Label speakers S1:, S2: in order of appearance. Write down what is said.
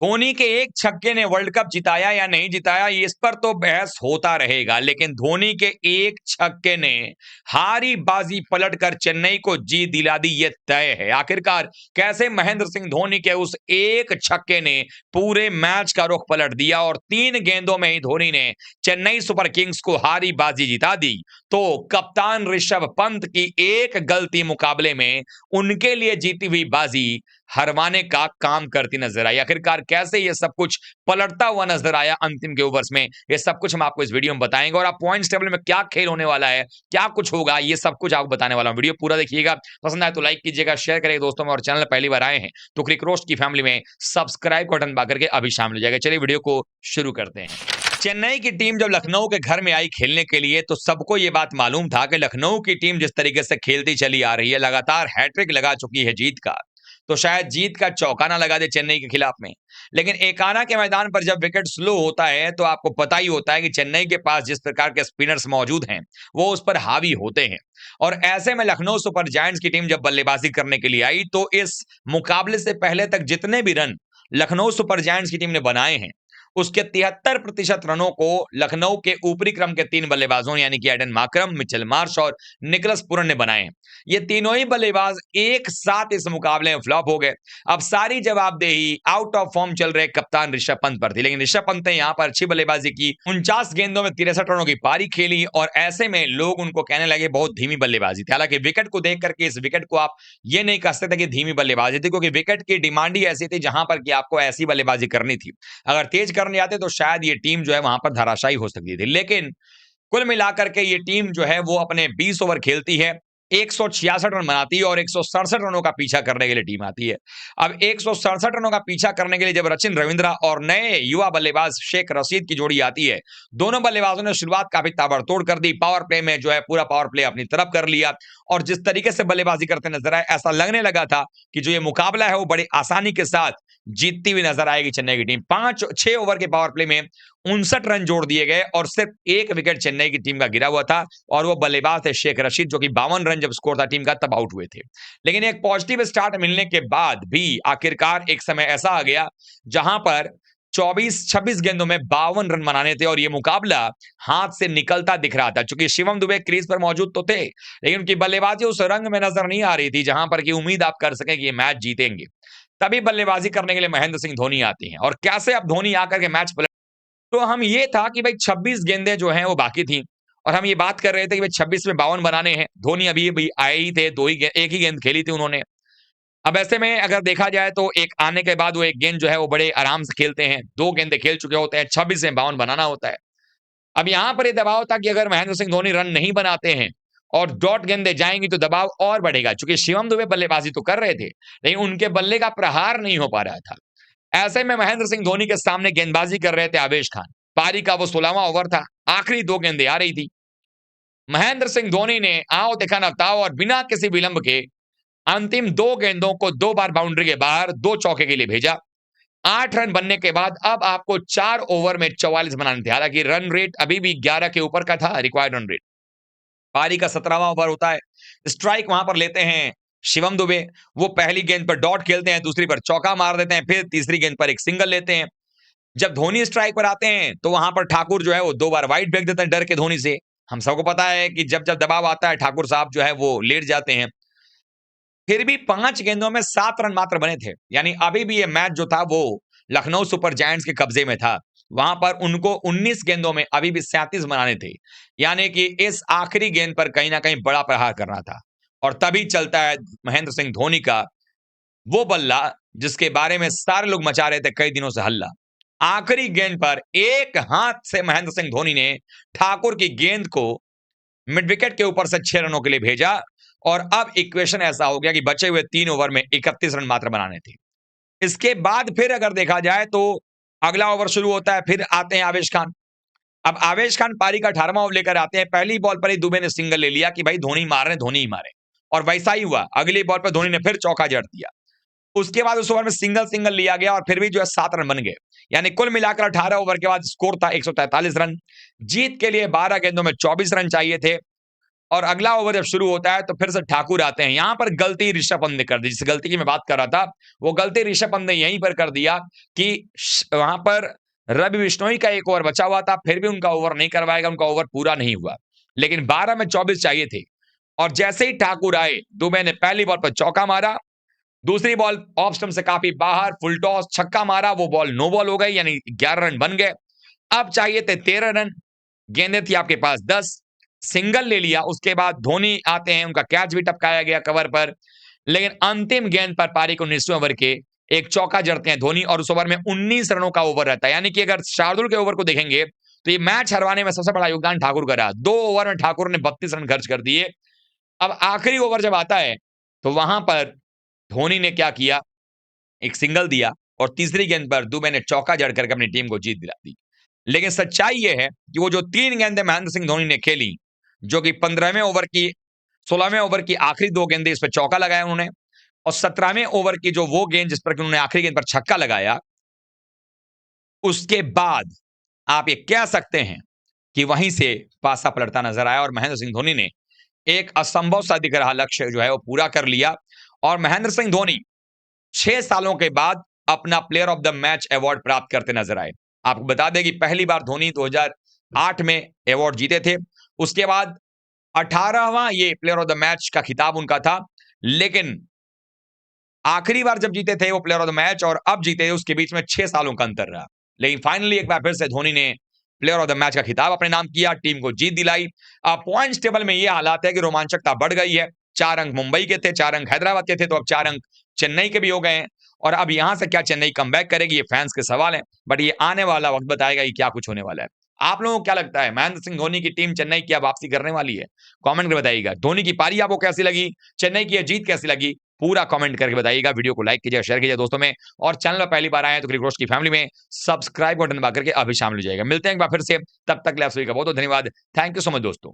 S1: धोनी के एक छक्के ने वर्ल्ड कप जिताया या नहीं जिताया, इस पर तो बहस होता रहेगा, लेकिन धोनी के एक छक्के ने हारी बाजी पलटकर चेन्नई को जीत दिला दी, ये तय है। आखिरकार कैसे महेंद्र सिंह धोनी के उस एक छक्के ने पूरे मैच का रुख पलट दिया और 3 गेंदों में ही धोनी ने चेन्नई सुपर किंग्स को हारी बाजी जिता दी। तो कप्तान ऋषभ पंत की एक गलती मुकाबले में उनके लिए जीती हुई बाजी हरवाने का काम करती नजर आई। आखिरकार कैसे ये सब कुछ पलटता हुआ नजर आया अंतिम के ओवर्स में, ये सब कुछ हम आपको इस वीडियो में बताएंगे। और आप पॉइंट्स टेबल में क्या खेल होने वाला है, क्या कुछ होगा, ये सब कुछ आपको बताने वाला हूं। वीडियो पूरा देखिएगा, पसंद आए तो लाइक कीजिएगा, शेयर करिएगा दोस्तों में, और चैनल पहली बार आए हैं तो क्रिक रोस्ट की फैमिली में सब्सक्राइब बटन दबा करके अभी शामिल हो जाएगा। चलिए वीडियो को शुरू करते हैं। चेन्नई की टीम जब लखनऊ के घर में आई खेलने के लिए तो सबको यह बात मालूम था कि लखनऊ की टीम जिस तरीके से खेलती चली आ रही है, लगातार हैट्रिक लगा चुकी है जीत का, तो शायद जीत का चौका ना लगा दे चेन्नई के खिलाफ में। लेकिन एकाना के मैदान पर जब विकेट स्लो होता है तो आपको पता ही होता है कि चेन्नई के पास जिस प्रकार के स्पिनर्स मौजूद हैं वो उस पर हावी होते हैं। और ऐसे में लखनऊ सुपर जायंट्स की टीम जब बल्लेबाजी करने के लिए आई तो इस मुकाबले से पहले तक जितने भी रन लखनऊ सुपर जायंट्स की टीम ने बनाए हैं उसके 73% रनों को लखनऊ के ऊपरी क्रम के 3 बल्लेबाजों यानी कि एडन मार्करम, मिचेल मार्श और निकोलस पूरन ने बनाए हैं। ये तीनों ही बल्लेबाज एक साथ इस मुकाबले में फ्लॉप हो गए। अब सारी जवाबदेही आउट ऑफ फॉर्म चल रहे कप्तान ऋषभ पंत पर थी, लेकिन ऋषभ पंत ने यहां पर अच्छी बल्लेबाजी की, 49 गेंदों में 63 रनों की पारी खेली और ऐसे में लोग उनको कहने लगे बहुत धीमी बल्लेबाजी थी। हालांकि विकेट को देख करके इस विकेट को आप ये नहीं कह सकते कि धीमी बल्लेबाजी थी, क्योंकि विकेट की डिमांड ही ऐसी थी जहां पर कि आपको ऐसी बल्लेबाजी करनी थी। अगर तेज करने आते तो शायद ये टीम जो है वहां पर धराशायी हो सकती थी। लेकिन कुल मिलाकर के ये टीम जो है वो अपने 20 ओवर खेलती है, 166 रन बनाती है और 167 रनों का पीछा करने के लिए टीम आती है। अब 167 रनों का पीछा करने के लिए जब सचिन रविंद्रा और नए युवा बल्लेबाज शेख रशीद की जोड़ी आती है, दोनों बल्लेबाजों ने शुरुआत काफी ताबड़तोड़ कर दी, पावर प्ले में जो है पूरा पावर प्ले अपनी तरफ कर लिया और जिस तरीके से बल्लेबाजी करते नजर आए ऐसा लगने लगा था कि जो ये मुकाबला है वो बड़ी आसानी के साथ जीतती हुई नजर आएगी चेन्नई की टीम। 6 ओवर के पावर प्ले में 59 रन जोड़ दिए गए और सिर्फ एक विकेट चेन्नई की टीम का गिरा हुआ था और वो बल्लेबाज थे शेख रशीद, जो कि 52 रन जब स्कोर था टीम का तब आउट हुए थे। लेकिन एक पॉजिटिव स्टार्ट मिलने के बाद भी आखिरकार एक समय ऐसा आ गया जहां पर 24-26 गेंदों में 52 रन बनाने थे और ये मुकाबला हाथ से निकलता दिख रहा था। चूंकि शिवम दुबे क्रीज पर मौजूद तो थे, लेकिन उनकी बल्लेबाजी उस रंग में नजर नहीं आ रही थी जहां पर कि उम्मीद आप कर सकें कि ये मैच जीतेंगे। तभी बल्लेबाजी करने के लिए महेंद्र सिंह धोनी आते हैं और कैसे अब धोनी आकर के मैच पलट, तो हम ये था कि भाई 26 गेंदें जो हैं वो बाकी थी और हम ये बात कर रहे थे कि भाई 26 में 52 बनाने हैं। धोनी अभी अभी आए ही थे, एक ही गेंद खेली थी उन्होंने। अब ऐसे में अगर देखा जाए तो एक आने के बाद वो एक गेंद जो है वो बड़े आराम से खेलते हैं, 2 गेंदें खेल चुके होते हैं, 26 में 52 बनाना होता है। अब यहां पर ये दबाव था कि अगर महेंद्र सिंह धोनी रन नहीं बनाते हैं और डॉट गेंदें जाएंगी तो दबाव और बढ़ेगा, क्योंकि शिवम दुबे बल्लेबाजी तो कर रहे थे लेकिन उनके बल्ले का प्रहार नहीं हो पा रहा था। ऐसे में महेंद्र सिंह धोनी के सामने गेंदबाजी कर रहे थे आवेश खान। पारी का वो 16वां ओवर था, आखिरी 2 गेंदें आ रही थी। महेंद्र सिंह धोनी ने आओ देखा नताओ और बिना किसी विलंब के अंतिम 2 गेंदों को 2 बार बाउंड्री के बाहर 2 चौके के लिए भेजा। 8 रन बनने के बाद अब आपको 4 ओवर में 44 बनाने थे। हालांकि रन रेट अभी भी 11 के ऊपर का था, रिक्वायर्ड रन रेट। पारी का 17वां ओवर होता है, स्ट्राइक वहां पर लेते हैं शिवम दुबे। वो पहली गेंद पर डॉट खेलते हैं, दूसरी पर चौका मार देते हैं, फिर तीसरी गेंद पर एक सिंगल लेते हैं। जब धोनी स्ट्राइक पर आते हैं तो वहां पर ठाकुर जो है वो 2 बार वाइड फेंक देते हैं डर के धोनी से। हम सबको पता है कि जब जब दबाव आता है ठाकुर साहब जो है वो लेट जाते हैं। फिर भी 5 गेंदों में 7 रन मात्र बने थे, यानी अभी भी ये मैच जो था वो लखनऊ सुपर जायंट्स के कब्जे में था। वहां पर उनको 19 गेंदों में अभी भी 37 बनाने थे, यानी कि इस आखिरी गेंद पर कहीं ना कहीं बड़ा प्रहार करना था। और तभी चलता है महेंद्र सिंह धोनी का वो बल्ला जिसके बारे में सारे लोग मचा रहे थे कई दिनों से हल्ला। आखिरी गेंद पर एक हाथ से महेंद्र सिंह धोनी ने ठाकुर की गेंद को मिड विकेट के ऊपर से 6 रनों के लिए भेजा और अब इक्वेशन ऐसा हो गया कि बचे हुए 3 ओवर में 31 रन मात्र बनाने थे। इसके बाद फिर अगर देखा जाए तो अगला ओवर शुरू होता है, फिर आते हैं आवेश खान। अब आवेश खान पारी का 18वां ओवर लेकर आते हैं। पहली बॉल पर ही दुबे ने सिंगल ले लिया कि भाई धोनी मार रहे, धोनी ही मारे, और वैसा ही हुआ। अगली बॉल पर धोनी ने फिर चौका जड़ दिया। उसके बाद उस ओवर में सिंगल सिंगल लिया गया और फिर भी जो है 7 रन बन गए, यानी कुल मिलाकर 18 ओवर के बाद स्कोर था 143 रन। जीत के लिए 12 गेंदों में 24 रन चाहिए थे। और अगला ओवर जब शुरू होता है तो फिर से ठाकुर आते हैं। यहां पर गलती ऋषभ पंत ने कर दी, जिस गलती की मैं बात कर रहा था वो गलती ऋषभ पंत ने यहीं पर कर दिया कि वहां पर रवि बिश्नोई का एक ओवर बचा हुआ था, फिर भी उनका ओवर नहीं करवाएगा, उनका ओवर पूरा नहीं हुआ। लेकिन 12 में 24 चाहिए थे और जैसे ही ठाकुर आए, दुबे ने पहली बॉल पर चौका मारा, दूसरी बॉल ऑफ स्टंप से काफी बाहर, फुल टॉस छक्का मारा, वो बॉल नो बॉल हो गई, यानी 11 रन बन गए। अब चाहिए थे 13 रन, गेंदें थी आपके पास 10, सिंगल ले लिया। उसके बाद धोनी आते हैं, उनका कैच भी टपकाया गया कवर पर, लेकिन अंतिम गेंद पर पारी को 19वें ओवर के एक चौका जड़ते हैं धोनी और उस ओवर में 19 रनों का ओवर रहता है। यानी कि अगर शार्दुल के ओवर को देखेंगे तो ये मैच हरवाने में सबसे बड़ा योगदान ठाकुर का रहा। 2 ओवर में ठाकुर ने 32 रन खर्च कर दिए। अब आखिरी ओवर जब आता है तो वहां पर धोनी ने क्या किया, एक सिंगल दिया और तीसरी गेंद पर दुबे ने चौका जड़ करके अपनी टीम को जीत दिला दी। लेकिन सच्चाई यह है कि वो जो 3 गेंदें महेंद्र सिंह धोनी ने खेली, जो कि 15वें ओवर की 16वें ओवर की आखिरी 2 गेंदें, इस पर चौका लगाया उन्होंने, और 17वें ओवर की जो वो गेंद जिस पर उन्होंने आखिरी गेंद पर छक्का लगाया, उसके बाद आप ये कह सकते हैं कि वहीं से पासा पलटता नजर आया और महेंद्र सिंह धोनी ने एक असंभव सा दिख रहा लक्ष्य जो है वो पूरा कर लिया और महेंद्र सिंह धोनी 6 सालों के बाद अपना player of the match award प्राप्त करते नजर आए। आपको बता दें कि पहली बार धोनी 2008 में अवार्ड जीते थे, उसके बाद 18वां ये प्लेयर ऑफ द मैच का खिताब उनका था, लेकिन आखिरी बार जब जीते थे वो प्लेयर ऑफ द मैच और अब जीते, उसके बीच में 6 सालों का अंतर रहा। लेकिन फाइनली एक बार फिर से धोनी ने प्लेयर ऑफ द मैच का खिताब अपने नाम किया, टीम को जीत दिलाई। अब पॉइंट्स टेबल में ये हालात है कि रोमांचकता बढ़ गई है। 4 अंक मुंबई के थे, 4 अंक हैदराबाद के थे, तो अब 4 अंक चेन्नई के भी हो गए हैं और अब यहां से क्या चेन्नई कमबैक करेगी, ये फैंस के सवाल है, बट ये आने वाला वक्त बताएगा कि क्या कुछ होने वाला है। आप लोगों को क्या लगता है, महेंद्र सिंह धोनी की टीम चेन्नई की अब वापसी करने वाली है? कमेंट में बताइएगा। धोनी की पारी आपको कैसी लगी, चेन्नई की जीत कैसी लगी, पूरा कमेंट करके बताइएगा। वीडियो को लाइक कीजिए, शेयर कीजिए दोस्तों में, और चैनल पर पहली बार आए हैं तो क्रिक रोस्ट की फैमिली में सब्सक्राइब बटन दबा करके अभी शामिल हो जाएगा। मिलते हैं एक बार फिर से, तब तक ले आप सभी का बहुत बहुत धन्यवाद। थैंक यू सो मच दोस्तों।